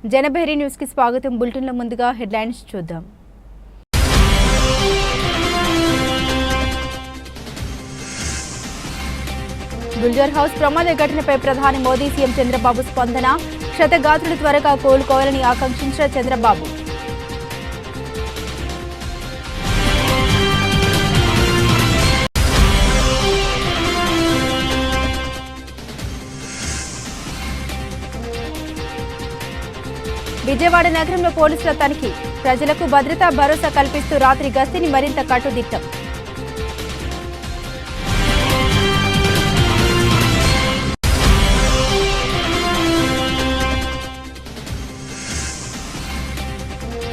జనబేరి news కి స్వాగతం। బులెటిన్ల ముందుగా హెడ్లైన్స్ చూద్దాం। గుల్జర్ హౌస్ ప్రమాద ఘటనపై ప్రధాని మోదీ సీఎం చంద్రబాబు స్పందన। క్షతగాత్రులు త్వరగా కోలుకోవాలని ఆకాంక్షించిన చంద్రబాబు। విజయవాడ నగరంలో పోలీసుల తనిఖీ, ప్రజలకు భద్రతా భరోసా కల్పిస్తూ రాత్రి గస్తీని మరింత కట్టుదిట్టం।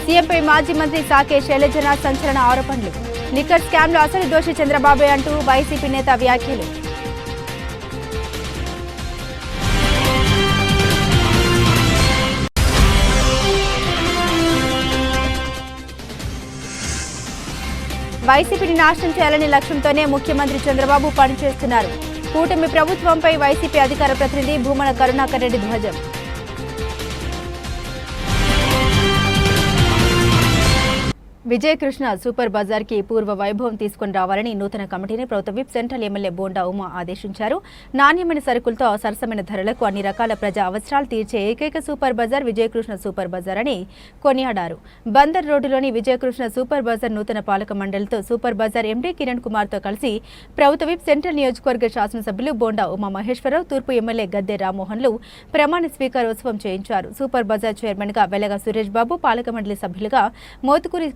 సీఎంపై మాజీ మంత్రి సాకే శైలజనాథ్ సంచలన ఆరోపణలు। లిక్కర్ స్కామ్లో అసలు దోషి చంద్రబాబే అంటూ వైసీపీ నేత వ్యాఖ్యలు। వైసీపీని నాశనం చేయాలనే లక్ష్యంతోనే ముఖ్యమంత్రి చంద్రబాబు పనిచేస్తున్నారు। కూటమి ప్రభుత్వంపై వైసీపీ అధికార ప్రతినిధి భూమన కరుణాకర్ రెడ్డి ధ్వజం। విజయకృష్ణ సూపర్ బజార్ కి పూర్వ వైభవం తీసుకుని రావాలని నూతన కమిటీని ప్రభుత్వ whip central MLA bonda Uma ఆదేశించారు। నాణ్యమైన సరుకులతో సరసమైన ధరలకు అన్ని రకాల ప్రజా అవసరాలు తీర్చే ఏకైక super bazaar Vijayakrishna super bazaar అని కొనియాడారు। బందర్ రోడ్డులోని విజయకృష్ణ సూపర్ బజార్ నూతన పాలక మండలితో super bazaar MD Kiran Kumar తో కలిసి ప్రభుత్వ విప్ సెంట్రల్ నియోజకవర్గ శాసనసభ్యులు బోండా ఉమా మహేశ్వరరావు, తూర్పు ఎమ్మెల్యే గద్దె రామ్మోహన్లు ప్రమాణ స్వీకారోత్సవం చేయించారు। సూపర్ బజార్ చైర్మన్ గా వెలగా సురేష్ బాబు, పాలక మండలి సభ్యులుగా మోతుకూరి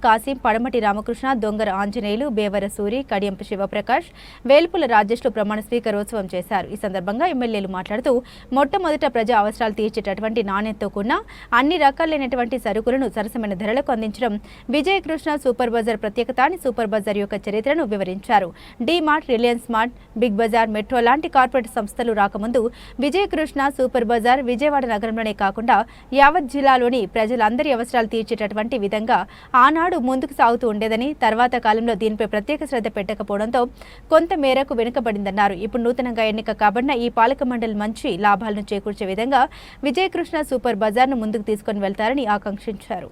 పడమటి రామకృష్ణ, దొంగర ఆంజనేయులు, బేవర సూరి, కడియంప శివప్రకాష్, వేల్పుల రాజేష్లు ప్రమాణ స్వీకారోత్సవం చేశారు। ఈ సందర్భంగా ఎమ్మెల్యేలు మాట్లాడుతూ మొట్టమొదట ప్రజా అవసరాలు తీర్చేటటువంటి నాణ్యతతో కూడిన అన్ని రకాలైనటువంటి సరుకులను సరసమైన ధరలకు అందించడం విజయకృష్ణ సూపర్ బజార్ ప్రత్యేకత అని సూపర్ బజార్ యొక్క చరిత్రను వివరించారు। D Mart, Reliance Mart, Big Bazaar, Metro లాంటి కార్పొరేట్ సంస్థలు రాకముందు విజయకృష్ణ సూపర్ బజార్ విజయవాడ నగరంలోనే కాకుండా యావత్ జిల్లాలోని ప్రజలందరి అవసరాలు తీర్చేటటువంటి విధంగా ఆనాడు ముందుకు సాగుతూ ఉండేదని, తర్వాత కాలంలో దీనిపై ప్రత్యేక శ్రద్ధ పెట్టకపోవడంతో కొంత మేరకు వెనుకబడిందన్నారు। ఇప్పుడు నూతనంగా ఎన్నిక కాబడిన ఈ పాలక మండలి మంచి లాభాలను చేకూర్చే విధంగా విజయకృష్ణ సూపర్ బజార్ను ముందుకు తీసుకొని వెళ్తారని ఆకాంక్షించారు।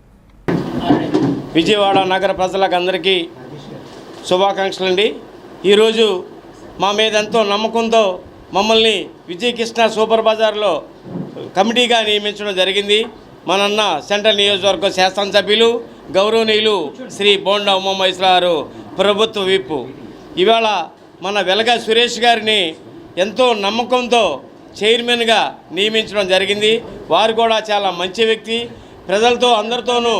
విజయవాడ నగర ప్రజలందరికీ శుభాకాంక్షలండి। ఈరోజు మా మీద ఎంతో నమ్మకంతో మమ్మల్ని విజయకృష్ణ సూపర్ బజార్లో కమిటీగా నియమించడం జరిగింది। మనన్న సెంట్రల్ నియోజకవర్గ శాసనసభ్యులు గౌరవనీయులు శ్రీ బోండా ఉమామహేశ్వర గారు ప్రభుత్వ విప్ ఇవాళ మన వెలగా సురేష్ గారిని ఎంతో నమ్మకంతో చైర్మన్గా నియమించడం జరిగింది। వారు కూడా చాలా మంచి వ్యక్తి, ప్రజలతో అందరితోనూ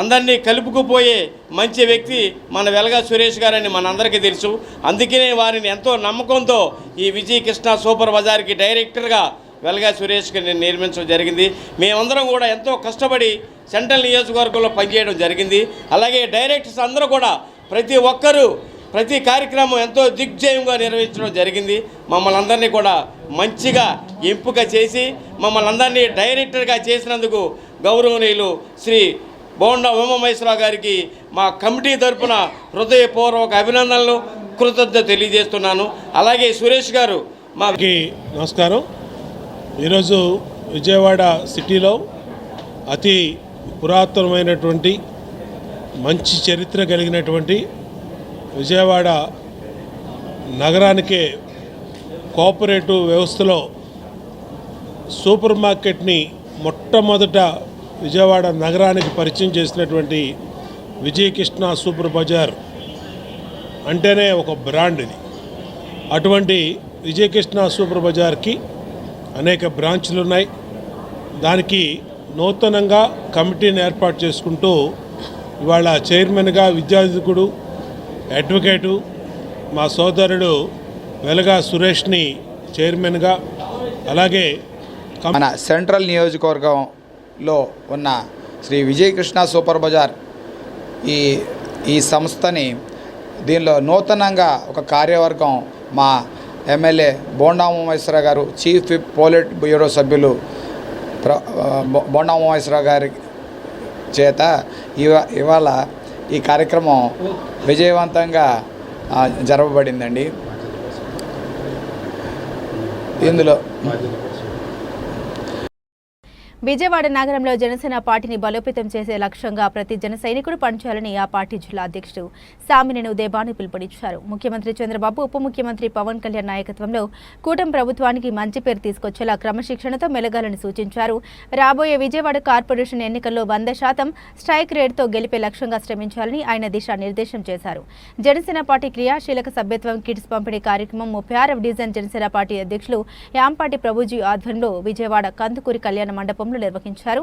అందరినీ కలుపుకుపోయే మంచి వ్యక్తి మన వెలగా సురేష్ గారని మనందరికీ తెలుసు। అందుకనే వారిని ఎంతో నమ్మకంతో ఈ విజయకృష్ణ సూపర్ బజార్కి డైరెక్టర్గా వెలగా సురేష్కి నిర్మించడం జరిగింది। మేమందరం కూడా ఎంతో కష్టపడి సెంట్రల్ నియోజకవర్గంలో పనిచేయడం జరిగింది। అలాగే డైరెక్టర్స్ అందరూ కూడా ప్రతి ఒక్కరూ ప్రతి కార్యక్రమం ఎంతో దిగ్విజయంగా నిర్వహించడం జరిగింది। మమ్మల్ని అందరినీ కూడా మంచిగా ఎంపిక చేసి మమ్మల్ని అందరినీ డైరెక్టర్గా చేసినందుకు గౌరవనీయులు శ్రీ బోండా ఉమామహేశ్వర గారికి మా కమిటీ తరఫున హృదయపూర్వక అభినందనలు, కృతజ్ఞత తెలియజేస్తున్నాను। అలాగే సురేష్ గారు మాకి నమస్కారం। ఈరోజు విజయవాడ సిటీలో అతి పురాతనమైనటువంటి మంచి చరిత్ర కలిగినటువంటి విజయవాడ నగరానికే కోఆపరేటివ్ వ్యవస్థలో సూపర్ మార్కెట్ని మొట్టమొదట విజయవాడ నగరానికి పరిచయం చేసినటువంటి విజయకృష్ణ సూపర్ బజార్ అంటేనే ఒక బ్రాండ్ ఇది। అటువంటి విజయకృష్ణ సూపర్ బజార్కి అనేక బ్రాంచ్లు ఉన్నాయి। దానికి నూతనంగా కమిటీని ఏర్పాటు చేసుకుంటూ ఇవాళ చైర్మన్గా విద్యాధికుడు, అడ్వకేటు మా సోదరుడు వెలగా సురేష్ని చైర్మన్గా, అలాగే మన సెంట్రల్ నియోజకవర్గంలో ఉన్న శ్రీ విజయకృష్ణ సూపర్ బజార్ ఈ సంస్థని దీనిలో నూతనంగా ఒక కార్యవర్గం మా ఎమ్మెల్యే బోండా ఉమామహేశ్వర గారు, చీఫ్ విప్ పోలిట్ బ్యూరో సభ్యులు బోండా ఉమామహేశ్వర గారి చేత ఇవాళ ఈ కార్యక్రమం విజయవంతంగా జరపబడిందండి। ఇందులో విజయవాడ నగరంలో జనసేన పార్టీని బలోపేతం చేసే లక్ష్యంగా ప్రతి జన సైనికుడు పనిచేయాలని ఆ పార్టీ జిల్లా అధ్యక్షుడు సామినేని ఉదయభాను పిలుపునిచ్చారు. ముఖ్యమంత్రి చంద్రబాబు, ఉప ముఖ్యమంత్రి పవన్ కళ్యాణ్ నాయకత్వంలో కూటమి ప్రభుత్వానికి మంచి పేరు తీసుకొచ్చేలా క్రమశిక్షణతో మెలగాలని సూచించారు. రాబోయే విజయవాడ కార్పొరేషన్ ఎన్నికల్లో 100% స్ట్రైక్ రేట్తో గెలిపే లక్ష్యంగా శ్రమించాలని ఆయన దిశానిర్దేశం చేశారు. జనసేన పార్టీ క్రియాశీలక సభ్యత్వం కిట్స్ పంపిణీ కార్యక్రమం 36వ డివిజన్ జనసేన పార్టీ అధ్యక్షులు యాంపాటి ప్రభుజీ ఆధ్వర్యంలో విజయవాడ కందుకూరి కళ్యాణ మండపంలో నిర్వహించారు.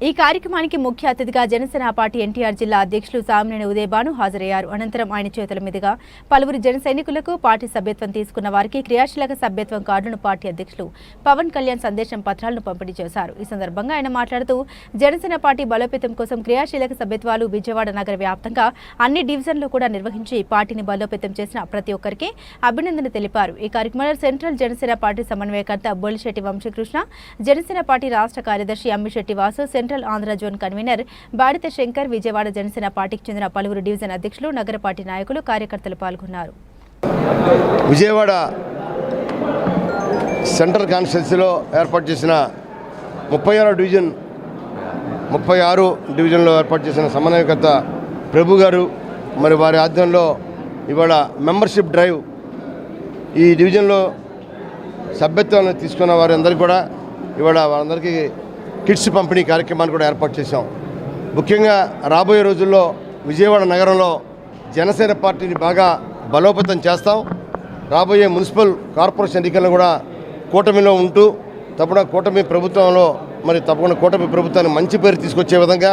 ఈ కార్యక్రమానికి ముఖ్య అతిథిగా జనసేన పార్టీ ఎన్టీఆర్ జిల్లా అధ్యక్షులు సామినేని ఉదయభాను హాజరయ్యారు. అనంతరం ఆయన చేతుల మీదుగా పలువురు జన సైనికులకు పార్టీ సభ్యత్వం తీసుకున్న వారికి క్రియాశీలక సభ్యత్వం కార్డును పార్టీ అధ్యక్షులు పవన్ కళ్యాణ్ సందేశం పత్రాలను పంపిణీ చేశారు. ఈ సందర్భంగా ఆయన మాట్లాడుతూ జనసేన పార్టీ బలోపేతం కోసం క్రియాశీలక సభ్యత్వాలు విజయవాడ నగర వ్యాప్తంగా అన్ని డివిజన్లు కూడా నిర్వహించి పార్టీని బలోపేతం చేసిన ప్రతి ఒక్కరికి అభినందన తెలిపారు. ఈ కార్యక్రమంలో సెంట్రల్ జనసేన పార్టీ సమన్వయకర్త బొలిశెట్టి వంశీకృష్ణ, జనసేన పార్టీ రాష్ట్ర కార్యదర్శి Ammisetti Vasu, central Andhra zone convener Badita Shankar, Vijayawada Janasena పార్టీకి చెందిన పలువురు డివిజన్ అధ్యక్షులు, నగర పార్టీ నాయకులు, కార్యకర్తలు పాల్గొన్నారు. విజయవాడ సెంట్రల్ కాన్స్టిట్యున్సీలో ఏర్పాటు చేసిన 36 డివిజన్లో ఏర్పాటు చేసిన సమన్వయకర్త ప్రభు గారు మరి వారి ఆధ్వర్యంలో ఇవాళ మెంబర్షిప్ డ్రైవ్ ఈ డివిజన్లో సభ్యత్వాన్ని తీసుకున్న వారందరికీ కూడా ఇవాళ వారందరికీ కిట్స్ పంపిణీ కార్యక్రమాన్ని కూడా ఏర్పాటు చేశాం. ముఖ్యంగా రాబోయే రోజుల్లో విజయవాడ నగరంలో జనసేన పార్టీని బాగా బలోపేతం చేస్తాం. రాబోయే మున్సిపల్ కార్పొరేషన్ ఎన్నికలను కూడా కూటమిలో ఉంటూ తప్పకుండా కూటమి ప్రభుత్వానికి మంచి పేరు తీసుకొచ్చే విధంగా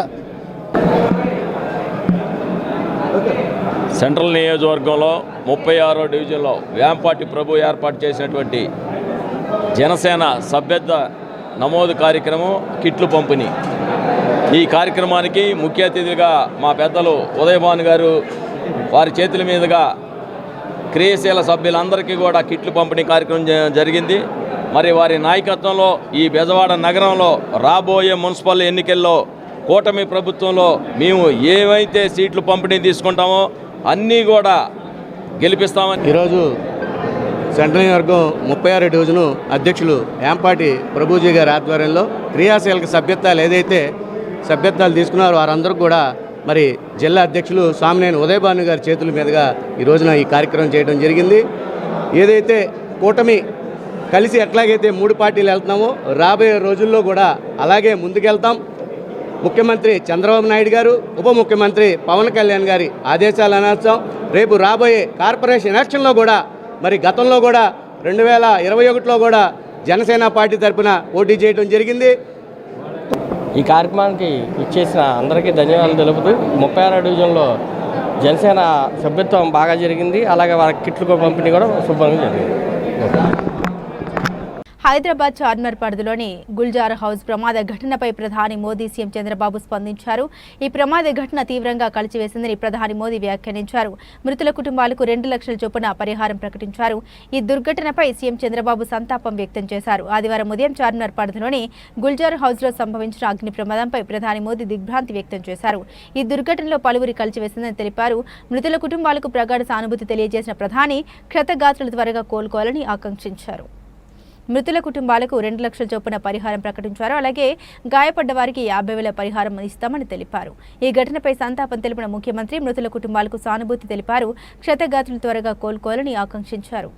సెంట్రల్ నియోజకవర్గంలో 36వ డివిజన్లో వ్యాంపాటి ప్రభు ఏర్పాటు చేసినటువంటి జనసేన సభ్యత్వ నమోదు కార్యక్రమం కిట్లు పంపిణీ. ఈ కార్యక్రమానికి ముఖ్య అతిథిగా మా పెద్దలు ఉదయభాను గారు వారి చేతుల మీదుగా క్రియాశీల సభ్యులందరికీ కూడా కిట్లు పంపిణీ కార్యక్రమం జరిగింది. మరి వారి నాయకత్వంలో ఈ బెజవాడ నగరంలో రాబోయే మున్సిపల్ ఎన్నికల్లో కూటమి ప్రభుత్వంలో మేము ఏవైతే సీట్లు పంపిణీ తీసుకుంటామో అన్నీ కూడా గెలిపిస్తామని ఈరోజు సెంట్రల్ నియోజకవర్గం 36 డివిజను అధ్యక్షులు యాంపాటి ప్రభుజీ గారి ఆధ్వర్యంలో క్రియాశీలక సభ్యత్వాలు ఏదైతే సభ్యత్వాలు తీసుకున్నారో వారందరూ కూడా మరి జిల్లా అధ్యక్షులు సామినేని ఉదయభాను గారి చేతుల మీదుగా ఈ రోజున ఈ కార్యక్రమం చేయడం జరిగింది. ఏదైతే కూటమి కలిసి ఎట్లాగైతే 3 పార్టీలు వెళ్తున్నామో రాబోయే రోజుల్లో కూడా అలాగే ముందుకెళ్తాం. ముఖ్యమంత్రి చంద్రబాబు నాయుడు గారు, ఉప ముఖ్యమంత్రి పవన్ కళ్యాణ్ గారి ఆదేశాలు అనర్చాం. రేపు రాబోయే కార్పొరేషన్ ఎలక్షన్లో కూడా మరి గతంలో కూడా 2021లో కూడా జనసేన పార్టీ తరఫున పోటీ చేయడం జరిగింది. ఈ కార్యక్రమానికి ఇచ్చేసిన అందరికీ ధన్యవాదాలు తెలుపుతూ 36 డివిజన్లో జనసేన సభ్యత్వం బాగా జరిగింది. అలాగే వారి కిట్లు పంపిణీ కూడా శుభ్రంగా జరిగింది. హైదరాబాద్ చార్మినార్ పరిధిలోని గుల్జార్ హౌస్ ప్రమాద ఘటనపై ప్రధాని మోదీ, సీఎం చంద్రబాబు స్పందించారు. ఈ ప్రమాద ఘటన తీవ్రంగా కలిచివేసిందని ప్రధాని మోదీ వ్యాఖ్యానించారు. మృతుల కుటుంబాలకు 2 లక్షల చొప్పున పరిహారం ప్రకటించారు. ఈ దుర్ఘటనపై సీఎం చంద్రబాబు సంతాపం వ్యక్తం చేశారు. ఆదివారం ఉదయం చార్మినార్ పరిధిలోని గుల్జార్ హౌస్లో సంభవించిన అగ్ని ప్రమాదంపై ప్రధాని మోదీ దిగ్భ్రాంతి వ్యక్తం చేశారు. ఈ దుర్ఘటనలో పలువురి కలిచివేసిందని తెలిపారు. మృతుల కుటుంబాలకు ప్రగాఢ సానుభూతి తెలియజేసిన ప్రధాని క్షతగాత్రులు త్వరగా కోలుకోవాలని ఆకాంక్షించారు. మృతుల కుటుంబాలకు 2 లక్షల చొప్పున పరిహారం ప్రకటించారు. అలాగే గాయపడ్డ వారికి 50,000 పరిహారం ఇస్తామని తెలిపారు. ఈ ఘటనపై సంతాపం తెలిపిన ముఖ్యమంత్రి మృతుల కుటుంబాలకు సానుభూతి తెలిపారు. క్షతగాత్రులు త్వరగా కోలుకోవాలని ఆకాంక్షించారు.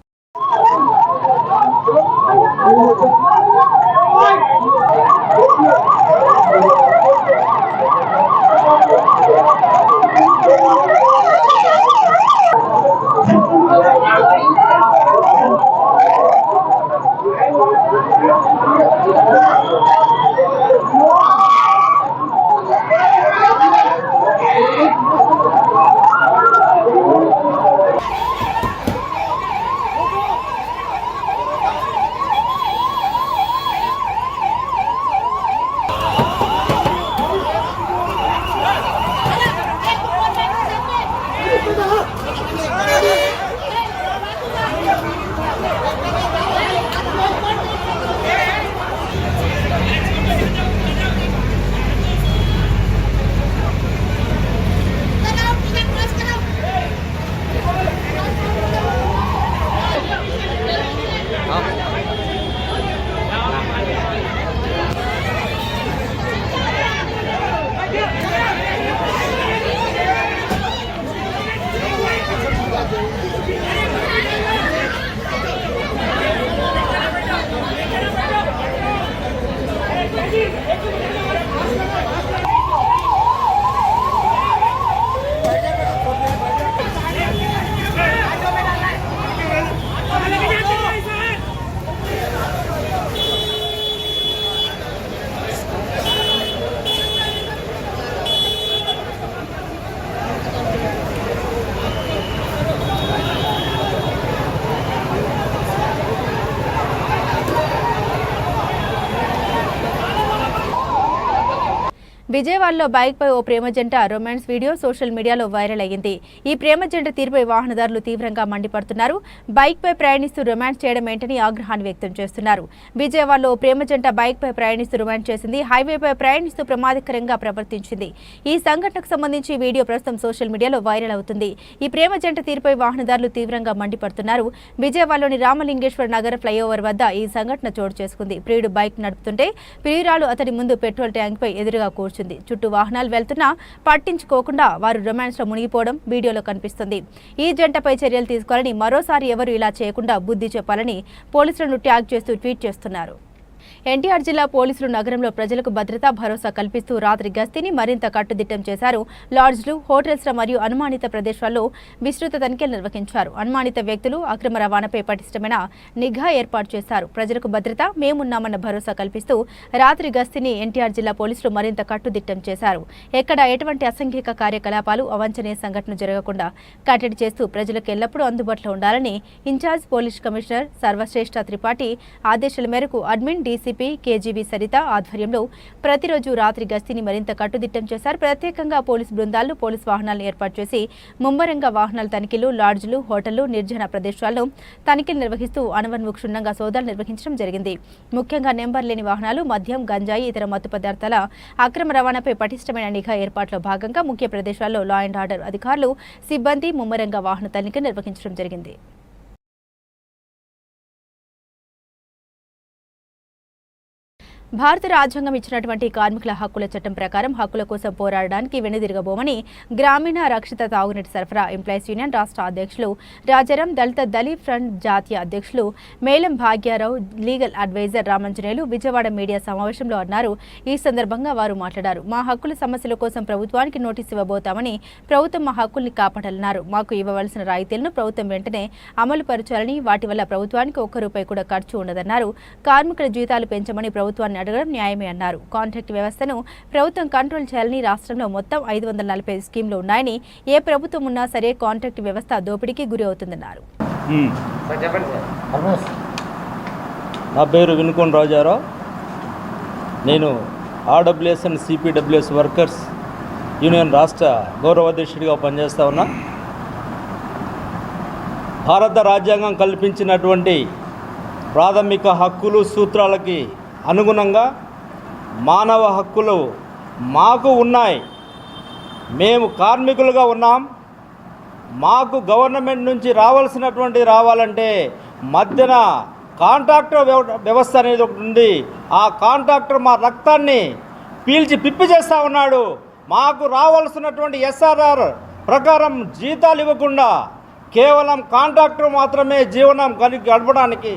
విజయవాడలో బైక్పై ఓ ప్రేమ జంట రొమాన్స్ వీడియో సోషల్ మీడియాలో వైరల్ అయ్యింది. ఈ ప్రేమ జంట తీరుపై వాహనదారులు తీవ్రంగా మండిపడుతున్నారు. బైక్పై ప్రయాణిస్తూ రొమాన్స్ చేయడం ఏంటని ఆగ్రహాన్ని వ్యక్తం చేస్తున్నారు. విజయవాడలో ఓ ప్రేమ జంట బైక్పై ప్రయాణిస్తూ రొమాన్స్ చేసింది. హైవేపై ప్రయాణిస్తూ ప్రమాదకరంగా ప్రవర్తించింది. ఈ సంఘటనకు సంబంధించి వీడియో ప్రస్తుతం సోషల్ మీడియాలో వైరల్ అవుతుంది. ఈ ప్రేమ జంట తీరుపై వాహనదారులు తీవ్రంగా మండిపడుతున్నారు. విజయవాడలోని రామలింగేశ్వర నగర్ ఫ్లైఓవర్ వద్ద ఈ సంఘటన చోటు చేసుకుంది. ప్రియుడు బైక్ నడుపుతుంటే ప్రియురాలు అతడి ముందు పెట్రోల్ ట్యాంక్పై ఎదురుగా కూర్చుంది. చుట్టూ వాహనాలు వెళ్తున్నా పట్టించుకోకుండా వారు రొమాన్స్ లో మునిగిపోవడం వీడియోలో కనిపిస్తుంది. ఈ జంటపై చర్యలు తీసుకోవాలని, మరోసారి ఎవరు ఇలా చేయకుండా బుద్ధి చెప్పాలని పోలీసులను ట్యాగ్ చేస్తూ ట్వీట్ చేస్తున్నారు. ఎన్టీఆర్ జిల్లా పోలీసులు నగరంలో ప్రజలకు భద్రతా భరోసా కల్పిస్తూ రాత్రి గస్తీని మరింత కట్టుదిట్టం చేశారు. లాడ్జ్లు, హోటల్స్ మరియు అనుమానిత ప్రదేశాల్లో విస్తృత తనిఖీలు నిర్వహించారు. అనుమానిత వ్యక్తులు, అక్రమ రవాణాపై పటిష్టమైన నిఘా ఏర్పాటు చేశారు. ప్రజలకు భద్రత మేమున్నామన్న భరోసా కల్పిస్తూ రాత్రి గస్తీని ఎన్టీఆర్ జిల్లా పోలీసులు మరింత కట్టుదిట్టం చేశారు. ఎక్కడ ఎటువంటి అసంఘిక కార్యకలాపాలు, అవాంఛనీయ సంఘటనలు జరగకుండా కట్టడి చేస్తూ ప్రజలకు ఎల్లప్పుడూ అందుబాటులో ఉండాలని in charge police commissioner Sarvashreshtha Tripathi ఆదేశాల మేరకు అడ్మిన్ డీసీపీ కేజీబీ సరిత ఆధ్వర్యంలో ప్రతిరోజు రాత్రి గస్తీని మరింత కట్టుదిట్టం చేశారు. ప్రత్యేకంగా పోలీసు బృందాలు, పోలీసు వాహనాలను ఏర్పాటు చేసి ముమ్మరంగా వాహనాల తనిఖీలు, లాడ్జ్లు, హోటళ్లు, నిర్జన ప్రదేశాల్లో తనిఖీలు నిర్వహిస్తూ అనువన్ము క్షుణ్ణంగా సోదాలు నిర్వహించడం జరిగింది. ముఖ్యంగా నెంబర్ లేని వాహనాలు, మద్యం, గంజాయి, ఇతర మత్తు పదార్థాల అక్రమ రవాణాపై పటిష్టమైన నిఘా ఏర్పాట్లో భాగంగా ముఖ్య ప్రదేశాల్లో లా అండ్ ఆర్డర్ అధికారులు, సిబ్బంది ముమ్మరంగా వాహన తనిఖీ నిర్వహించడం జరిగింది. భారత రాజ్యాంగం ఇచ్చినటువంటి కార్మికుల హక్కుల చట్టం ప్రకారం హక్కుల కోసం పోరాడడానికి వెనుదిరగబోమని గ్రామీణ రక్షిత తాగునీటి సరఫరా ఎంప్లాయీస్ యూనియన్ రాష్ట్ర అధ్యక్షులు రాజారాం, దళిత దళిత్ ఫ్రంట్ జాతీయ అధ్యక్షులు Melam Bhagyarao, legal advisor Ramanjaneyulu Vijayawada media సమావేశంలో అన్నారు. ఈ సందర్భంగా వారు మాట్లాడారు. మా హక్కుల సమస్యల కోసం ప్రభుత్వానికి నోటీసు ఇవ్వబోతామని, ప్రభుత్వం మా హక్కుల్ని కాపాడాలన్నారు. మాకు ఇవ్వవలసిన రాయితీలను ప్రభుత్వం వెంటనే అమలు పరచాలని, వాటి వల్ల ప్రభుత్వానికి ఒక్క రూపాయి కూడా ఖర్చు ఉండదన్నారు. కార్మికుల జీతాలు పెంచమని ప్రభుత్వాన్ని అడగడం న్యాయమే అన్నారు. కాంట్రాక్ట్ వ్యవస్థను ప్రభుత్వం కంట్రోల్ చేయాలని, రాష్ట్రంలో మొత్తం 540 స్కీమ్లు ఉన్నాయని, ఏ ప్రభుత్వం ఉన్నా సరే కాంట్రాక్ట్ వ్యవస్థ దోపిడీకి గురి అవుతుందన్నారు. నా పేరు వినుకొండ రాజారావు. నేను RWS and CPWS workers union రాష్ట్ర గౌరవ అధ్యక్షుడిగా పనిచేస్తా ఉన్నా. భారత రాజ్యాంగం కల్పించినటువంటి ప్రాథమిక హక్కులు సూత్రాలకి అనుగుణంగా మానవ హక్కులు మాకు ఉన్నాయి. మేము కార్మికులుగా ఉన్నాం. మాకు గవర్నమెంట్ నుంచి రావాలంటే మధ్యన కాంట్రాక్టర్ వ్యవస్థ అనేది ఒకటి ఉంది. ఆ కాంట్రాక్టర్ మా రక్తాన్ని పీల్చి పిప్పి చేస్తూ ఉన్నాడు. మాకు రావాల్సినటువంటి ఎస్ఆర్ఆర్ ప్రకారం జీతాలు ఇవ్వకుండా కేవలం కాంట్రాక్టర్ మాత్రమే జీవనం గడపడానికి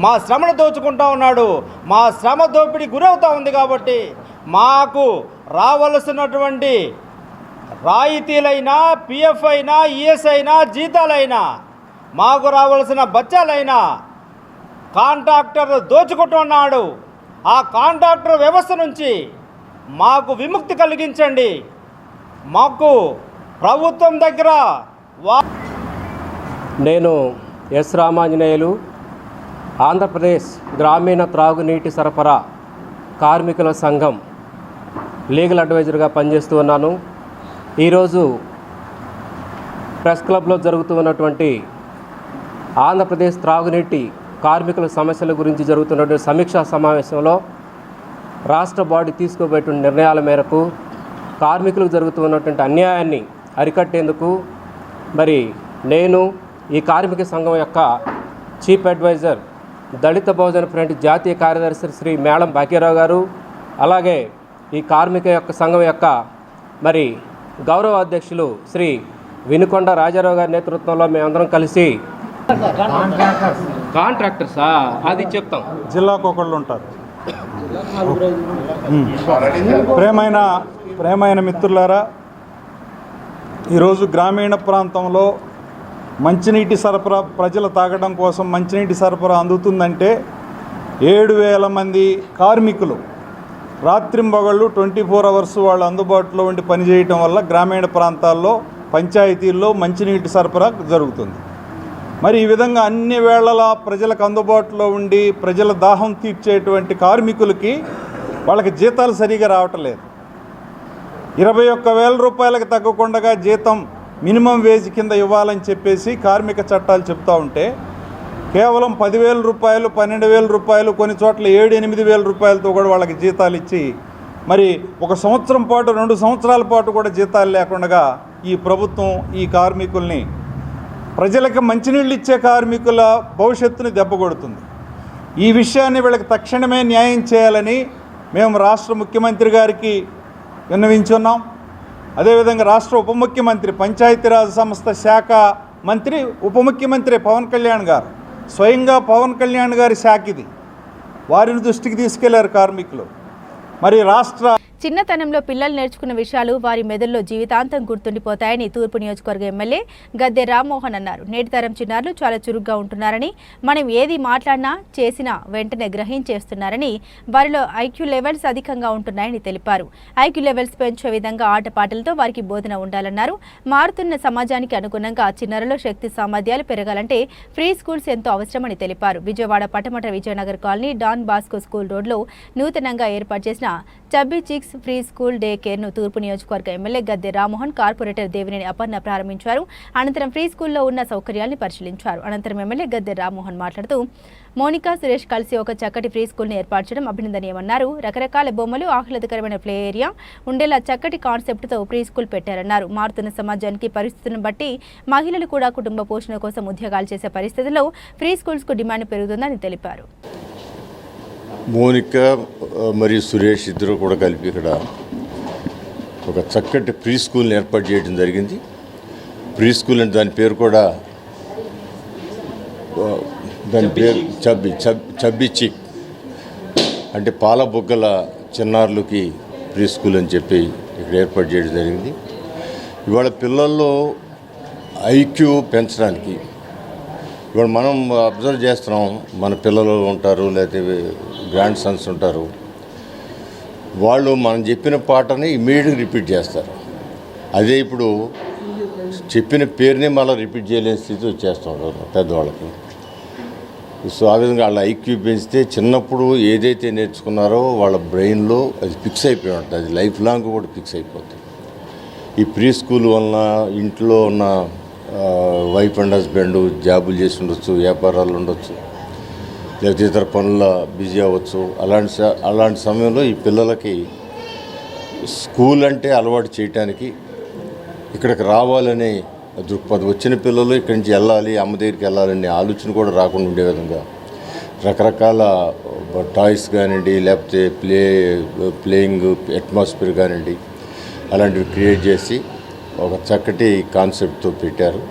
మా శ్రమను దోచుకుంటా ఉన్నాడు. మా శ్రమ దోపిడీ గురవుతూ ఉంది. కాబట్టి మాకు రావలసినటువంటి రాయితీలైనా, పిఎఫ్ అయినా, ఈఎస్ అయినా, జీతాలైనా, మాకు రావాల్సిన బచ్చాలైనా కాంట్రాక్టర్ దోచుకుంటున్నాడు. ఆ కాంట్రాక్టర్ వ్యవస్థ నుంచి మాకు విముక్తి కలిగించండి. మాకు ప్రభుత్వం దగ్గర నేను ఎస్ రామాంజనేయులు, ఆంధ్రప్రదేశ్ గ్రామీణ త్రాగునీటి సరఫరా కార్మికుల సంఘం లీగల్ అడ్వైజర్గా పనిచేస్తూ ఉన్నాను. ఈరోజు ప్రెస్ క్లబ్లో జరుగుతూ ఉన్నటువంటి ఆంధ్రప్రదేశ్ త్రాగునీటి కార్మికుల సమస్యల గురించి జరుగుతున్నటువంటి సమీక్షా సమావేశంలో రాష్ట్ర బాడీ తీసుకోబోయేటువంటి నిర్ణయాల మేరకు కార్మికులకు జరుగుతూ ఉన్నటువంటి అన్యాయాన్ని అరికట్టేందుకు మరి నేను ఈ కార్మిక సంఘం యొక్క చీఫ్ అడ్వైజర్, దళిత బహుజన ఫ్రంట్ జాతీయ కార్యదర్శి శ్రీ మేళం భాగ్యరావు గారు, అలాగే ఈ కార్మిక యొక్క సంఘం యొక్క మరి గౌరవ అధ్యక్షులు శ్రీ వినుకొండ రాజారావు గారి నేతృత్వంలో మేమందరం కలిసి కాంట్రాక్టర్సా అది చెప్తాం. జిల్లాకు ఒకళ్ళు ఉంటారు. ప్రేమైన మిత్రులారా, ఈరోజు గ్రామీణ ప్రాంతంలో మంచినీటి సరఫరా, ప్రజలు తాగడం కోసం మంచినీటి సరఫరా అందుతుందంటే 7,000 మంది కార్మికులు రాత్రింబగళ్ళు 24 అవర్స్ వాళ్ళు అందుబాటులో ఉండి పనిచేయటం వల్ల గ్రామీణ ప్రాంతాల్లో, పంచాయతీల్లో మంచినీటి సరఫరా జరుగుతుంది. మరి ఈ విధంగా అన్ని వేళలా ప్రజలకు అందుబాటులో ఉండి ప్రజల దాహం తీర్చేటువంటి కార్మికులకి వాళ్ళకి జీతాలు సరిగా రావటం లేదు. 21,000 రూపాయలకు తగ్గకుండా జీతం మినిమం వేజ్ కింద ఇవ్వాలని చెప్పేసి కార్మిక చట్టాలు చెప్తూ ఉంటే కేవలం 10,000 రూపాయలు, 12,000 రూపాయలు, కొన్ని చోట్ల 7-8,000 రూపాయలతో కూడా వాళ్ళకి జీతాలు ఇచ్చి మరి 1 సంవత్సరం పాటు 2 సంవత్సరాల పాటు కూడా జీతాలు లేకుండా ఈ ప్రభుత్వం ఈ కార్మికుల్ని, ప్రజలకు మంచినీళ్ళు ఇచ్చే కార్మికుల భవిష్యత్తుని దెబ్బకొడుతుంది. ఈ విషయాన్ని వీళ్ళకి తక్షణమే న్యాయం చేయాలని మేము రాష్ట్ర ముఖ్యమంత్రి గారికి విన్నవించున్నాం. అదేవిధంగా రాష్ట్ర ఉప ముఖ్యమంత్రి, పంచాయతీరాజ్ సంస్థ శాఖ మంత్రి, ఉప ముఖ్యమంత్రి పవన్ కళ్యాణ్ గారు, స్వయంగా పవన్ కళ్యాణ్ గారి శాఖ ఇది, వారిని దృష్టికి తీసుకెళ్లారు కార్మికులు. మరి రాష్ట్ర చిన్నతనంలో పిల్లలు నేర్చుకున్న విషయాలు వారి మెదడులో జీవితాంతం గుర్తుండిపోతాయని తూర్పు నియోజకవర్గ ఎమ్మెల్యే గద్దె రామ్మోహన్ అన్నారు. నేటి తరం చిన్నారులు చాలా చురుగ్గా ఉంటున్నారని, మనం ఏది మాట్లాడినా చేసినా వెంటనే గ్రహించేస్తున్నారని, వారిలో ఐక్యూ లెవెల్స్ అధికంగా ఉంటున్నాయని తెలిపారు. ఐక్యూ లెవెల్స్ పెంచే విధంగా ఆటపాటలతో వారికి బోధన ఉండాలన్నారు. మారుతున్న సమాజానికి అనుగుణంగా చిన్నారుల శక్తి సామర్థ్యాలు పెరగాలంటే ఫ్రీ స్కూల్స్ ఎంతో అవసరమని తెలిపారు. Vijayawada Patamata Vijayanagar colony Don Bosco school రోడ్లో నూతనంగా ఏర్పాటు చేసిన chubby cheeks pre school day కేర్ను తూర్పు నియోజకవర్గ ఎమ్మెల్యే గద్దె రామ్మోహన్, కార్పొరేటర్ దేవినేని అపర్ణ ప్రారంభించారు. అనంతరం ఫ్రీ స్కూల్లో ఉన్న సౌకర్యాలను పరిశీలించారు. అనంతరం ఎమ్మెల్యే గద్దె రామ్మోహన్ మాట్లాడుతూ మోనికా, సురేష్ కలిసి ఒక చక్కటి ఫ్రీ స్కూల్ని ఏర్పాటు చేయడం అభినందనీయమన్నారు. రకరకాల బొమ్మలు, ఆహ్లాదకరమైన ప్లే ఏరియా ఉండేలా చక్కటి కాన్సెప్ట్తో ఫ్రీ స్కూల్ పెట్టారన్నారు. మారుతున్న సమాజానికి పరిస్థితులను బట్టి మహిళలు కూడా కుటుంబ పోషణ కోసం ఉద్యోగాలు చేసే పరిస్థితుల్లో ఫ్రీ స్కూల్స్కు డిమాండ్ పెరుగుతుందని తెలిపారు. మోనిక మరియు సురేష్ ఇద్దరు కూడా కలిపి ఇక్కడ ఒక చక్కటి ప్రీ స్కూల్ని ఏర్పాటు చేయడం జరిగింది. ప్రీ స్కూల్ అంటే దాని పేరు కూడా చబ్బీ చిక్ అంటే పాల బుగ్గల చిన్నారులకి ప్రీ స్కూల్ అని చెప్పి ఇక్కడ ఏర్పాటు చేయడం జరిగింది. ఇవాళ పిల్లల్లో ఐక్యూ పెంచడానికి ఇవాళ మనం అబ్జర్వ్ చేస్తున్నాం, మన పిల్లలు ఉంటారు, లేకపోతే గ్రాండ్ సన్స్ ఉంటారు, వాళ్ళు మనం చెప్పిన పాటని ఇమీడియట్గా రిపీట్ చేస్తారు. అదే ఇప్పుడు చెప్పిన పేరునే మళ్ళీ రిపీట్ చేయలేని స్థితి వచ్చేస్తాడు పెద్దవాళ్ళకి. సో ఆ విధంగా వాళ్ళ ఐక్యూ పెంచితే చిన్నప్పుడు ఏదైతే నేర్చుకున్నారో వాళ్ళ బ్రెయిన్లో అది ఫిక్స్ అయిపోయి ఉంటుంది, అది లైఫ్ లాంగ్ కూడా ఫిక్స్ అయిపోతుంది. ఈ ప్రీ స్కూల్ వలన ఇంట్లో ఉన్న వైఫ్ అండ్ హస్బెండ్ జాబులు చేసి ఉండొచ్చు, వ్యాపారాలు ఉండొచ్చు, లేకపోతే ఇతర పనుల బిజీ అవ్వచ్చు. అలాంటి సమయంలో ఈ పిల్లలకి స్కూల్ అంటే అలవాటు చేయటానికి ఇక్కడికి రావాలనే దృక్పథం, వచ్చిన పిల్లలు ఇక్కడి నుంచి వెళ్ళాలి, అమ్మ దగ్గరికి వెళ్ళాలనే ఆలోచన కూడా రాకుండా ఉండే విధంగా రకరకాల టాయ్స్ కానివ్వండి, లేకపోతే ప్లేయింగ్ అట్మాస్ఫియర్ కానివ్వండి, అలాంటివి క్రియేట్ చేసి ఒక చక్కటి కాన్సెప్ట్తో పెట్టారు.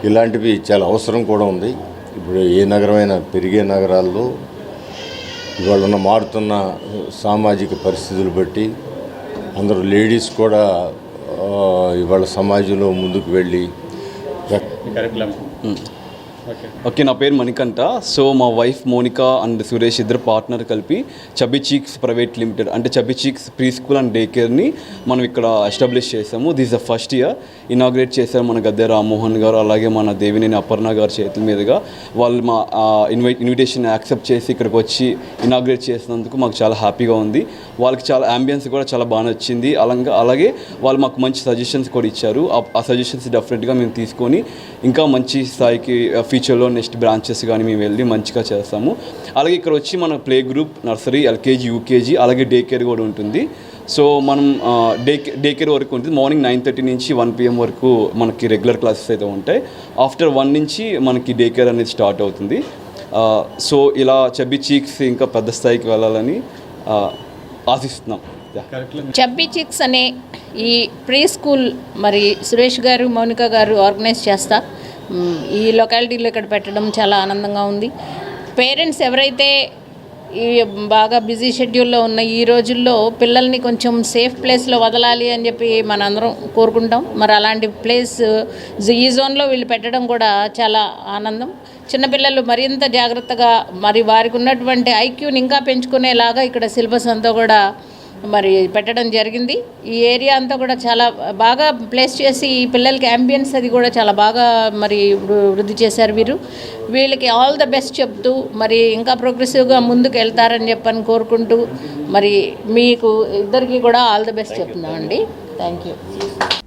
ఇలాంటివి చాలా అవసరం కూడా ఉంది. ఇప్పుడు ఏ నగరమైనా, పెరిగే నగరాల్లో ఇవాళ ఉన్న మారుతున్న సామాజిక పరిస్థితులు బట్టి అందరూ లేడీస్ కూడా ఇవాళ సమాజంలో ముందుకు వెళ్ళి ఓకే, నా పేరు మణికంఠ. సో మా వైఫ్ మోనికా అండ్ సురేష్ ఇద్దరు పార్ట్నర్ కలిపి చబ్బీ చీక్స్ ప్రైవేట్ లిమిటెడ్ అంటే chubby cheeks pre school and day కేర్ని మనం ఇక్కడ ఎస్టాబ్లిష్ చేసాము. This the first year inaugurate చేశారు మన గద్దె రామ్మోహన్ గారు, అలాగే మన దేవినేని అపర్ణ గారి చేతుల మీదుగా. వాళ్ళు మా ఇన్విటేషన్ యాక్సెప్ట్ చేసి ఇక్కడికి వచ్చి ఇనాగ్రేట్ చేసినందుకు మాకు చాలా హ్యాపీగా ఉంది. వాళ్ళకి చాలా అంబియన్స్ కూడా చాలా బాగా నచ్చింది. అలాగే వాళ్ళు మాకు మంచి సజెషన్స్ కూడా ఇచ్చారు. ఆ సజెషన్స్ డెఫినెట్గా మేము తీసుకొని ఇంకా మంచి స్థాయికి ఫ్యూచర్లో నెక్స్ట్ బ్రాంచెస్ కానీ మేము వెళ్ళి మంచిగా చేస్తాము. అలాగే ఇక్కడ వచ్చి మన play group, nursery, LKG, UKG, అలాగే డే కేర్ కూడా ఉంటుంది. సో మనం డే కేర్ వరకు ఉంటుంది. మార్నింగ్ 9:30 నుంచి 1 PM వరకు మనకి రెగ్యులర్ క్లాసెస్ అయితే ఉంటాయి. ఆఫ్టర్ 1 నుంచి మనకి డే కేర్ అనేది స్టార్ట్ అవుతుంది. సో ఇలా చబ్బీ చీక్స్ ఇంకా పెద్ద స్థాయికి వెళ్ళాలని ఆశిస్తున్నాం. చబ్బీ చిక్స్ అనే ఈ ప్రీ స్కూల్ మరి సురేష్ గారు, మౌనిక గారు ఆర్గనైజ్ చేస్తా ఈ లొకాలిటీలో ఇక్కడ పెట్టడం చాలా ఆనందంగా ఉంది. పేరెంట్స్ ఎవరైతే ఈ బాగా బిజీ షెడ్యూల్లో ఉన్న ఈ రోజుల్లో పిల్లల్ని కొంచెం సేఫ్ ప్లేస్లో వదలాలి అని చెప్పి మనందరం కోరుకుంటాం. మరి అలాంటి ప్లేస్ ఈ జోన్లో వీళ్ళు పెట్టడం కూడా చాలా ఆనందం. చిన్నపిల్లలు మరింత జాగ్రత్తగా మరి వారికి ఉన్నటువంటి ఐక్యూని ఇంకా పెంచుకునేలాగా ఇక్కడ సిలబస్ అంతా కూడా మరి పెట్టడం జరిగింది. ఈ ఏరియా అంతా కూడా చాలా బాగా ప్లేస్ చేసి ఈ పిల్లలకి అంబియన్స్ అది కూడా చాలా బాగా మరి వృద్ధి చేశారు వీరు. వీళ్ళకి ఆల్ ద బెస్ట్ చెప్తూ మరి ఇంకా ప్రోగ్రెసివ్గా ముందుకు వెళ్తారని చెప్పని కోరుకుంటూ మరి మీకు ఇద్దరికి కూడా ఆల్ ద బెస్ట్ చెప్తున్నామండి. Thank you.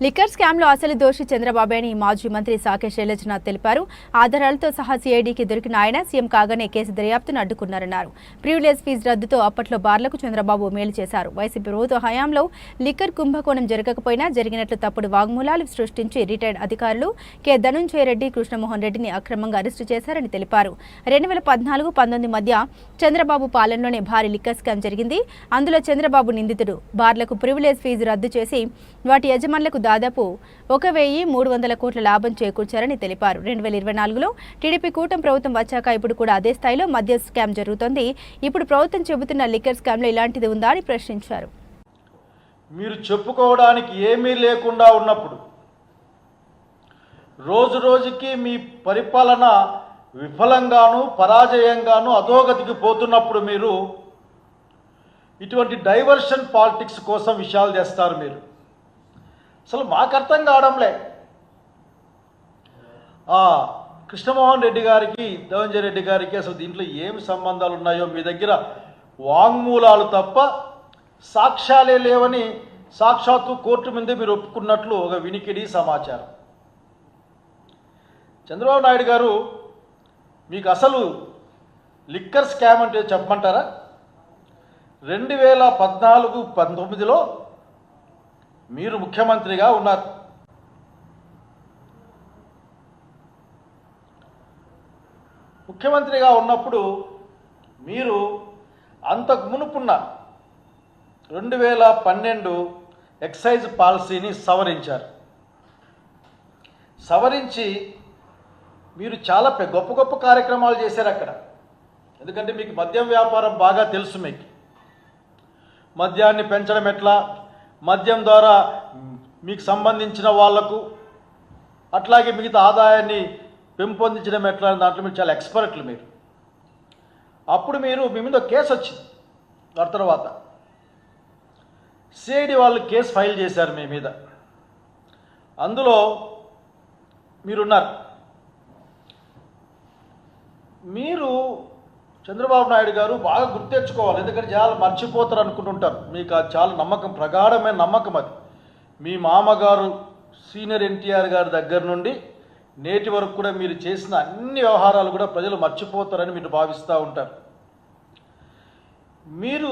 లిక్కర్ స్కామ్లో అసలు దోషి చంద్రబాబు అని మాజీ మంత్రి సాకే శైలజనాథ్ తెలిపారు. ఆధారాలతో సహా సిఐడికి దొరికిన ఆయన సీఎం కాగానే కేసు దర్యాప్తును అడ్డుకున్నారన్నారు. ప్రివిలేజ్ ఫీజు రద్దుతో అప్పట్లో బార్లకు చంద్రబాబు మేలు చేశారు. వైసీపీ ప్రభుత్వ హయాంలో లిక్కర్ కుంభకోణం జరగకపోయినా జరిగినట్లు తప్పుడు వాగ్మూలాలు సృష్టించి రిటైర్డ్ అధికారులు కె ధనుంజయ రెడ్డి, కృష్ణమోహన్ రెడ్డిని అక్రమంగా అరెస్టు చేశారని తెలిపారు. 2014-19 మధ్య చంద్రబాబు పాలనలోనే భారీ లిక్కర్ స్కామ్ జరిగింది. అందులో చంద్రబాబు నిందితుడు. బార్లకు ప్రివిలేజ్ ఫీజు రద్దు చేసి వాటి యజమానులకు దాదాపు 1,300 కోట్ల లాభం చేకూర్చారని తెలిపారు. 2024లో టీడీపీ కూటమి ప్రభుత్వం వచ్చాక ఇప్పుడు కూడా అదే స్థాయిలో మద్య స్కామ్ జరుగుతోంది. ఇప్పుడు ప్రభుత్వం చెబుతున్న లిక్కర్ స్కామ్లో ఇలాంటిది ఉందా అని ప్రశ్నించారు. మీరు చెప్పుకోవడానికి ఏమీ లేకుండా ఉన్నప్పుడు, రోజు రోజుకి మీ పరిపాలన విఫలంగాను పరాజయంగాను అధోగతికి పోతున్నప్పుడు మీరు ఇటువంటి డైవర్షన్ పాలిటిక్స్ కోసం విషయాలు చేస్తారు. మీరు అసలు మాకు అర్థం కావడంలే. కృష్ణమోహన్ రెడ్డి గారికి, ధనంజయ రెడ్డి గారికి అసలు దీంట్లో ఏమి సంబంధాలు ఉన్నాయో మీ దగ్గర వాంగ్మూలాలు తప్ప సాక్ష్యాలే లేవని సాక్షాత్తు కోర్టు ముందే మీరు ఒప్పుకున్నట్లు ఒక వినికిడి సమాచారం. చంద్రబాబు నాయుడు గారు, మీకు అసలు లిక్కర్ స్కామ్ అంటే చెప్పమంటారా? 2014-19లో మీరు ముఖ్యమంత్రిగా ఉన్నారు. ముఖ్యమంత్రిగా ఉన్నప్పుడు మీరు అంతకు మునుపున్న 2012 ఎక్సైజ్ పాలసీని సవరించారు. సవరించి మీరు చాలా గొప్ప గొప్ప కార్యక్రమాలు చేశారు అక్కడ. ఎందుకంటే మీకు మద్యం వ్యాపారం బాగా తెలుసు. మీకు మద్యాన్ని పెంచడం ఎట్లా, మద్యం ద్వారా మీకు సంబంధించిన వాళ్లకు అట్లాగే మిగతా ఆదాయాన్ని పెంపొందించడం ఎట్లా, దాంట్లో మీరు చాలా ఎక్స్పర్ట్లు. మీరు అప్పుడు మీ మీద కేసు వచ్చింది. దాని తర్వాత సిఐడి వాళ్ళు కేసు ఫైల్ చేశారు మీ మీద. అందులో మీరున్నారు. మీరు చంద్రబాబు నాయుడు గారు బాగా గుర్తెచ్చుకోవాలి. ఎందుకంటే చాలా మర్చిపోతారు అనుకుంటుంటారు. మీకు అది చాలా నమ్మకం, ప్రగాఢమైన నమ్మకం. అది మీ మామగారు సీనియర్ ఎన్టీఆర్ గారి దగ్గర నుండి నేటి వరకు కూడా మీరు చేసిన అన్ని వ్యవహారాలు కూడా ప్రజలు మర్చిపోతారని మీరు భావిస్తూ ఉంటారు. మీరు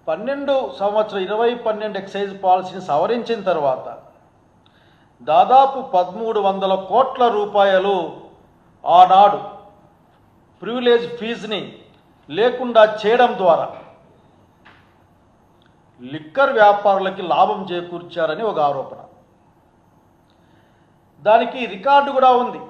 2012 ఎక్సైజ్ పాలసీని సవరించిన తర్వాత దాదాపు 1,300 కోట్ల రూపాయలు ఆనాడు ప్రివిలేజ్ ఫీజుని లేకుండా చేయడం ద్వారా లిక్కర్ వ్యాపారులకి లాభం చేకూర్చారని ఒక ఆరోపణ. దానికి రికార్డు కూడా ఉంది.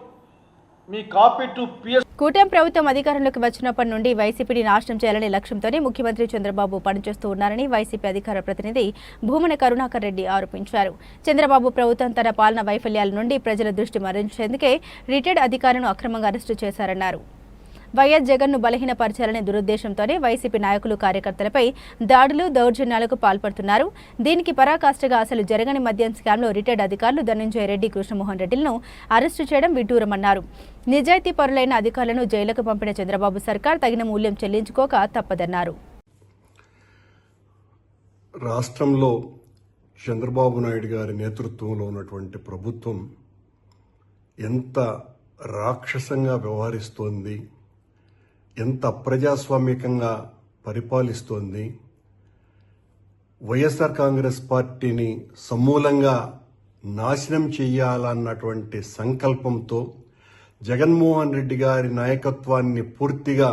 మీ కాపీ టు పిఎస్. కూటమి ప్రభుత్వం అధికారంలోకి వచ్చినప్పటి నుండి వైసీపీని నాశనం చేయాలనే లక్ష్యంతోనే ముఖ్యమంత్రి చంద్రబాబు పనిచేస్తూ ఉన్నారని వైసీపీ అధికార ప్రతినిధి భూమన కరుణాకర్ రెడ్డి ఆరోపించారు. చంద్రబాబు ప్రభుత్వం తన పాలన వైఫల్యాల నుండి ప్రజల దృష్టి మరల్చేందుకే రిటైర్డ్ అధికారులను అక్రమంగా అరెస్టు చేశారన్నారు. వైఎస్ జగన్ను బలహీనపరచాలనే దురుద్దేశంతోనే వైసీపీ నాయకులు కార్యకర్తలపై దాడులు, దౌర్జన్యాలకు పాల్పడుతున్నారు. దీనికి పరాకాష్ఠగా అసలు జరగని మద్యం స్కామ్లో రిటైర్డ్ అధికారులు ధనంజయ రెడ్డి, కృష్ణమోహన్ రెడ్డిలను అరెస్టు చేయడం విడ్డూరమన్నారు. నిజాయితీ పరులైన అధికారులను జైలుకు పంపిన చంద్రబాబు సర్కార్ తగిన మూల్యం చెల్లించుకోక తప్పదన్నారు. రాష్ట్రంలో చంద్రబాబు నాయుడు గారి నేతృత్వంలో ఉన్నటువంటి ప్రభుత్వం ఎంత రాక్షసంగా వ్యవహరిస్తోంది, ఎంత అప్రజాస్వామికంగా పరిపాలిస్తోంది. వైఎస్ఆర్ కాంగ్రెస్ పార్టీని సమూలంగా నాశనం చేయాలన్నటువంటి సంకల్పంతో జగన్మోహన్ రెడ్డి గారి నాయకత్వాన్ని పూర్తిగా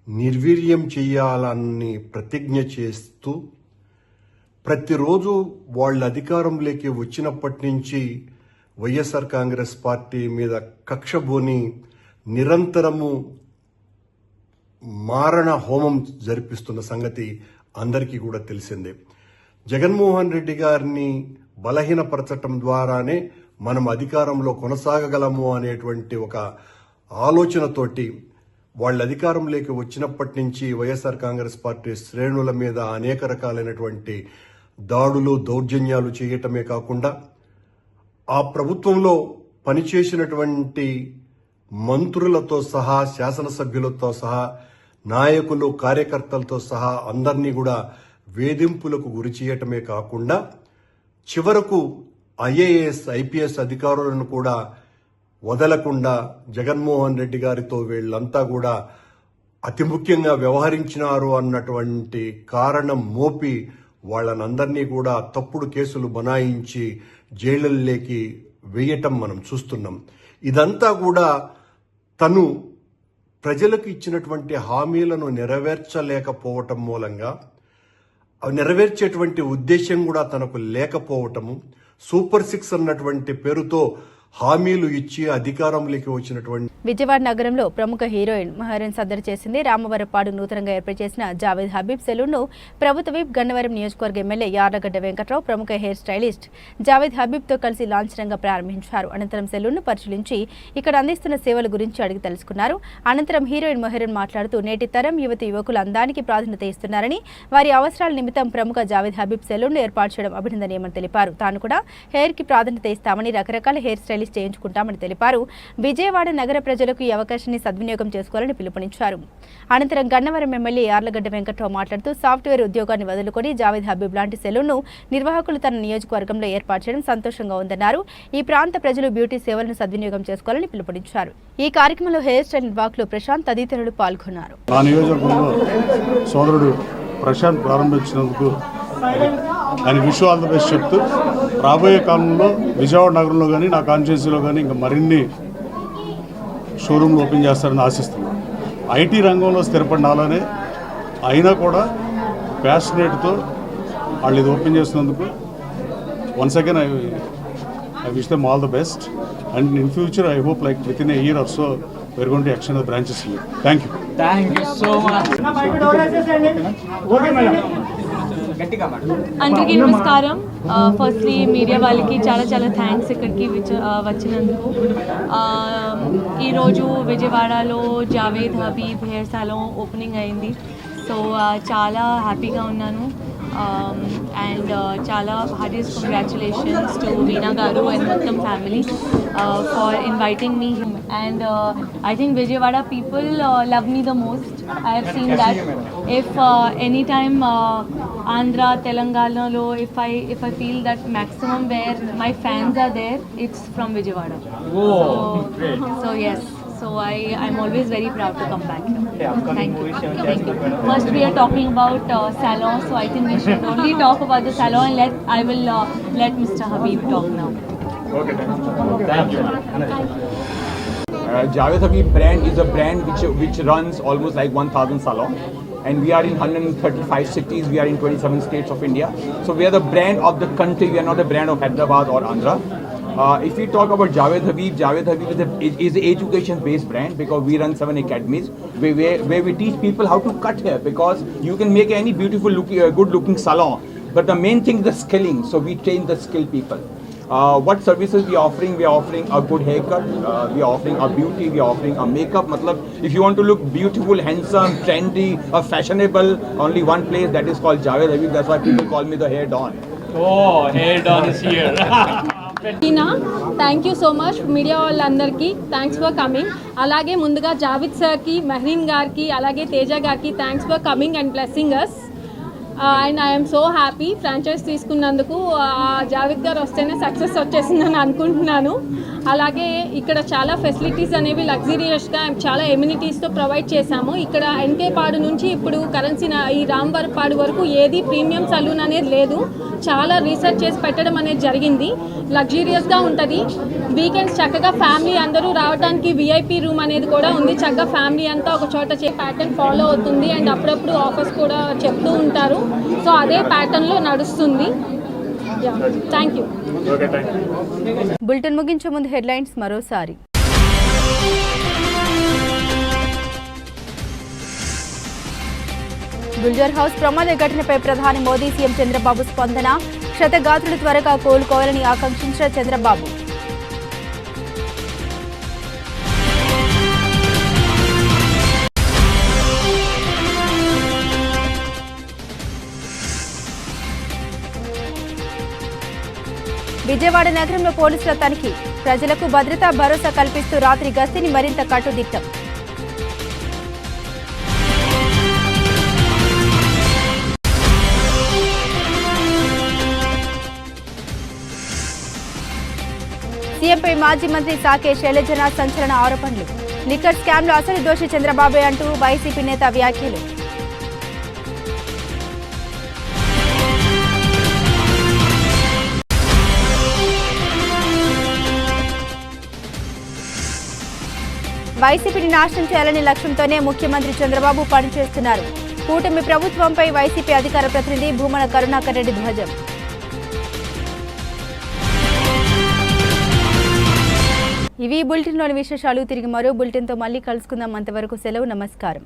నిర్వీర్యం చేయాలని ప్రతిజ్ఞ చేస్తూ ప్రతిరోజు వాళ్ళ అధికారంలోకి వచ్చినప్పటి నుంచి వైఎస్ఆర్ కాంగ్రెస్ పార్టీ మీద కక్షబోని నిరంతరము మారణ హోమం జరిపిస్తున్న సంగతి అందరికీ కూడా తెలిసిందే. జగన్మోహన్ రెడ్డి గారిని బలహీనపరచటం ద్వారానే మనం అధికారంలో కొనసాగగలము అనేటువంటి ఒక ఆలోచనతోటి వాళ్ళ అధికారంలోకి వచ్చినప్పటి నుంచి వైఎస్ఆర్ కాంగ్రెస్ పార్టీ శ్రేణుల మీద అనేక రకాలైనటువంటి దాడులు, దౌర్జన్యాలు చేయటమే కాకుండా ఆ ప్రభుత్వంలో పనిచేసినటువంటి మంత్రులతో సహా, శాసనసభ్యులతో సహా, నాయకులు, కార్యకర్తలతో సహా అందరినీ కూడా వేధింపులకు గురి చేయటమే కాకుండా చివరకు IAS, IPS అధికారులను కూడా వదలకుండా జగన్మోహన్ రెడ్డి గారితో వీళ్ళంతా కూడా అతి ముఖ్యంగా వ్యవహరించినారు అన్నటువంటి కారణం మోపి వాళ్ళనందరినీ కూడా తప్పుడు కేసులు బనాయించి జైళ్ళల్లోకి వేయటం మనం చూస్తున్నాం. ఇదంతా కూడా తను ప్రజలకు ఇచ్చినటువంటి హామీలను నెరవేర్చలేకపోవటం మూలంగా, నెరవేర్చేటువంటి ఉద్దేశం కూడా తనకు లేకపోవటము, సూపర్ 6 అన్నటువంటి పేరుతో హామీలు ఇచ్చి అధికారంలోకి వచ్చినటువంటి విజయవాడ నగరంలో ప్రముఖ హీరోయిన్ మహరన్ సందడి చేసింది. రామవరపాడు నూతనంగా ఏర్పాటు చేసిన జావేద్ హబీబ్ సెలూన్ను ప్రభుత్వ విప్ గన్నవరం నియోజకవర్గ ఎమ్మెల్యే యార్లగడ్డ వెంకట్రావు ప్రముఖ హెయిర్ స్టైలిస్ట్ జావేద్ హబీబ్తో కలిసి లాంఛనంగా ప్రారంభించారు. అనంతరం సెలూన్ను పరిశీలించి ఇక్కడ అందిస్తున్న సేవల గురించి అడిగి తెలుసుకున్నారు. అనంతరం హీరోయిన్ మహరన్ మాట్లాడుతూ నేటి తరం యువతి యువకులు అందానికి ప్రాధాన్యత ఇస్తున్నారని, వారి అవసరాల నిమిత్తం ప్రముఖ జావేద్ హబీబ్ సెలూన్ను ఏర్పాటు చేయడం అభినందనీయమని తెలిపారు. తాను కూడా హెయిర్ కి ప్రాధాన్యత ఇస్తామని, రకరకాల హెయిర్ స్టైలిస్ట్ చేయించుకుంటామని తెలిపారు. విజయవాడ నగర ప్రజలకు ఈ అవకాశాన్ని సద్వినియోగం చేసుకోవాలని పిలుపునిచ్చారు. అనంతరం గన్నవరం ఎమ్మెల్యే యార్లగడ్డ వెంకట్రావు మాట్లాడుతూ సాఫ్ట్వేర్ ఉద్యోగాన్ని వదులుకొని జావేద్ హబీబ్ లాంటి సెలూన్ను నిర్వాహకులు తన నియోజకవర్గంలో ఏర్పాటు చేయడం సంతోషంగా ఉందన్నారు. ఈ ప్రాంత ప్రజలు బ్యూటీ సేవలను సద్వినియోగం చేసుకోవాలని పిలుపునిచ్చారు. ఈ కార్యక్రమంలో హెయిర్ స్టైల్ నిర్వాహకులు ప్రశాంత్ తదితరులు పాల్గొన్నారు. నా నియోజకవర్గంలో సోదరుడు ప్రశాంత్ ప్రారంభించినందుకు ఆయన విష్ ఆల్ ది బెస్ట్ చెప్తూ, రాబోయే కాలంలో విజయవాడ నగరంలో కానీ, నా కాన్స్టిట్యున్సీలో కానీ ఇంకా మరిన్ని షోరూమ్లు ఓపెన్ చేస్తారని ఆశిస్తున్నాను. ఐటీ రంగంలో స్థిరపడాలనే అయినా కూడా ప్యాషనేట్తో వాళ్ళు ఇది ఓపెన్ చేసినందుకు once again I wish them all the best. And in future I hope like with in a year are so we're going to extend the branches here. Thank you. Thank you so much. అందరికీ నమస్కారం. Firstly media వాళ్ళకి చాలా చాలా thanks ఇక్కడికి వచ్చినందుకు. ఈరోజు విజయవాడలో Javed Habib hair salan opening అయింది. సో చాలా హ్యాపీగా ఉన్నాను. And chala heartiest congratulations to Veena Garu and Muttam family for inviting me. And I think Vijayawada people love me the most. I have seen that. If anytime Andhra, Telangana lo, if I feel that maximum where my fans are there, it's from Vijayawada. So yes. So I'm always very proud to come back here. Thank you. Thank you. First we are talking about salon, so I think we should only talk about the salon and I will let Mr. Habib talk now. Okay. Thank you. Javed Habib brand is a brand which runs almost like 1,000 salons. And we are in 135 cities, we are in 27 states of India. So we are the brand of the country, we are not the brand of Hyderabad or Andhra. If we talk about Javed Habib is an education-based brand because we run 7 academies where we teach people how to cut hair, because you can make any beautiful looking, good-looking salon, but the main thing is the skilling. So we train the skilled people. What services we are offering? We are offering a good haircut, we are offering a beauty, we are offering a makeup. Matlab, if you want to look beautiful, handsome, trendy, or fashionable, only one place, that is called Javed Habib. That's why people call me the Hair Don. Oh, Hair Don is here. Thank you so much media వాళ్ళందరికీ thanks for coming. అలాగే ముందుగా జావేద్ సార్కి, మెహరీన్ గారికి, అలాగే తేజ గారికి thanks for coming and blessing us. And I'm so happy franchise తీసుకున్నందుకు. జావేద్ గారు వస్తేనే సక్సెస్ వచ్చేసిందని అనుకుంటున్నాను. అలాగే ఇక్కడ చాలా ఫెసిలిటీస్ అనేవి లగ్జరియస్గా చాలా ఎమ్యూనిటీస్తో ప్రొవైడ్ చేశాము. ఇక్కడ ఎన్కేపాడు నుంచి ఇప్పుడు కరెన్సీ ఈ రాంవరపాడు వరకు ఏది ప్రీమియం సలూన్ అనేది లేదు. చాలా రీసెర్చ్ చేసి పెట్టడం అనేది జరిగింది. లగ్జరియస్గా ఉంటుంది. వీకెండ్స్ చక్కగా ఫ్యామిలీ అందరూ రావడానికి విఐపీ రూమ్ అనేది కూడా ఉంది. చక్కగా ఫ్యామిలీ అంతా ఒక చోట ప్యాటర్న్ ఫాలో అవుతుంది. అండ్ అప్పుడప్పుడు ఆఫర్స్ కూడా చెప్తూ ఉంటారు. సో అదే ప్యాటర్న్లో నడుస్తుంది. Thank you. బులెటిన్ ముగించే ముందు హెడ్లైన్స్ మరోసారి. గుల్జర్ హౌస్ ప్రమాద ఘటనపై ప్రధాని మోదీ, సీఎం చంద్రబాబు స్పందన. క్షతగాత్రులు త్వరగా కోలుకోవాలని ఆకాంక్షించిన చంద్రబాబు. విజయవాడ నగరంలో పోలీసుల తనిఖీ. ప్రజలకు భద్రతా భరోసా కల్పిస్తూ రాత్రి గస్తీని మరింత కట్టుదిట్టం. సీఎంపై మాజీ మంత్రి సాకే శైలజనాథ్ సంచలన ఆరోపణలు. లిక్కర్ స్కామ్లో అసలు దోషి చంద్రబాబే అంటూ వైసీపీ నేత వ్యాఖ్యలు. వైసీపీని నాశనం చేయాలనే లక్ష్యంతోనే ముఖ్యమంత్రి చంద్రబాబు పనిచేస్తున్నారు. కూటమి ప్రభుత్వంపై వైసీపీ అధికార ప్రతినిధి భూమన కరుణాకర్ రెడ్డి ధ్వజం. ఇవి బులెటిన్లోని విశేషాలు. తిరిగి మరో బులెటిన్తో మళ్ళీ కలుసుకుందాం. అంతవరకు సెలవు. నమస్కారం.